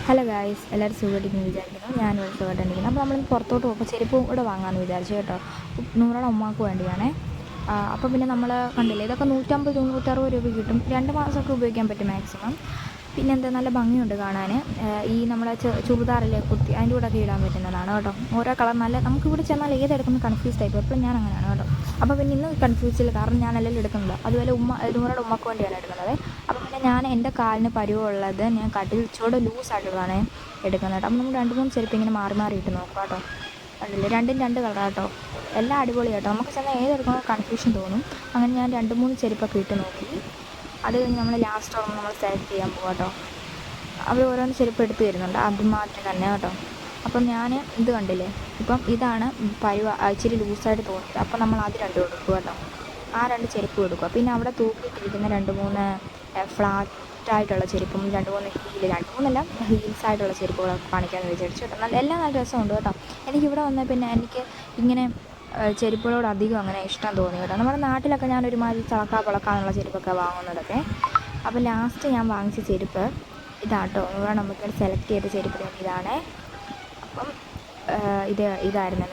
Hello guys, എല്ലാവരും സുഖമായിട്ടിരിക്കുന്നു വിചാരിക്കുന്നു. ഞാനിവിടെ സുഖമായിട്ടിരിക്കുന്നു. അപ്പോൾ നമ്മൾ പുറത്തോട്ട് പോകുമ്പോൾ ചെരുപ്പും കൂടെ വാങ്ങാമെന്ന് വിചാരിച്ചു കേട്ടോ. നൂറോളം ഉമ്മാക്ക് വേണ്ടിയാണേ. അപ്പോൾ പിന്നെ നമ്മൾ കണ്ടില്ലേ, ഇതൊക്കെ 150-160 രൂപ കിട്ടും. 2 മാസമൊക്കെ ഉപയോഗിക്കാൻ പറ്റും മാക്സിമം. പിന്നെ എന്താ, നല്ല ഭംഗിയുണ്ട് കാണാൻ. ഈ നമ്മളെ ചുരിദാറിലെ കുർത്തി അതിൻ്റെ കൂടെ ഒക്കെ ഇടാൻ പറ്റുന്നതാണ് കേട്ടോ. ഓരോ കളർ നല്ല, നമുക്കിവിടെ ചെന്നാൽ ഏതെടുക്കുന്നത് കൺഫ്യൂസ് ആയിപ്പോൾ. എപ്പോഴും ഞാൻ അങ്ങനെയാണ് കേട്ടോ. അപ്പോൾ പിന്നെ ഇന്ന് കൺഫ്യൂസില്ല, കാരണം ഞാനല്ലല്ലോ എടുക്കുന്നത്. അതുപോലെ നൂറുടെ ഉമ്മക്ക് വേണ്ടിയാണ് എടുക്കുന്നത്. അപ്പോൾ പിന്നെ ഞാൻ എൻ്റെ കാലിന് പരുവുള്ളത് ഞാൻ ഇച്ചിരി ലൂസായിട്ടുള്ളതാണ് എടുക്കുന്നത് കേട്ടോ. അപ്പോൾ നമ്മൾ 2-3 ചെരുപ്പ് ഇങ്ങനെ മാറി മാറി ഇട്ട് നോക്കുക കേട്ടോ. കണ്ടില്ലേ, രണ്ടും 2 കളറാണ് കേട്ടോ. എല്ലാം അടിപൊളി കേട്ടോ. നമുക്ക് ചെന്നാൽ ഏതെടുക്കണോ കൺഫ്യൂഷൻ തോന്നും. അങ്ങനെ ഞാൻ 2-3 ചെരുപ്പൊക്കെ ഇട്ട് നോക്കി. അത് കഴിഞ്ഞ് നമ്മൾ ലാസ്റ്റ് ആകുമ്പോൾ നമ്മൾ സെലക്ട് ചെയ്യാൻ പോകും കേട്ടോ. അവർ ഓരോന്ന് ചെരുപ്പ് എടുത്ത് തരുന്നുണ്ട്, അതുമാത്രം തന്നെ കേട്ടോ. അപ്പം ഞാൻ ഇത് കണ്ടില്ലേ, ഇപ്പം ഇതാണ് ഇച്ചിരി ലൂസായിട്ട് തോന്നിയത്. അപ്പം നമ്മൾ അത് 2 കൊടുക്കുക കേട്ടോ. ആ 2 ചെരുപ്പ് കൊടുക്കുക. പിന്നെ അവിടെ തൂക്കിയിട്ടിരിക്കുന്ന 2-3 ഫ്ലാറ്റായിട്ടുള്ള ചെരുപ്പും 2-3 2-3 ഹീൽസായിട്ടുള്ള ചെരുപ്പുകളൊക്കെ കാണിക്കാമെന്ന് വിചാരിച്ചു കേട്ടോ. എല്ലാം നല്ല രസമുണ്ട് കേട്ടോ. എനിക്കിവിടെ വന്നാൽ പിന്നെ എനിക്ക് ഇങ്ങനെ ചെരുപ്പുകളോട് അധികം അങ്ങനെ ഇഷ്ടം തോന്നി കേട്ടോ. നമ്മുടെ നാട്ടിലൊക്കെ ഞാനൊരുമാതിരി ചളക്കാന്നുള്ള ചെരുപ്പൊക്കെ വാങ്ങുന്നതൊക്കെ. അപ്പോൾ ലാസ്റ്റ് ഞാൻ വാങ്ങിച്ച ചെരുപ്പ് ഇതാട്ടോ. നമുക്ക് സെലക്ട് ചെയ്ത ചെരുപ്പ് ഇതാണേ. അപ്പം ഇതായിരുന്നു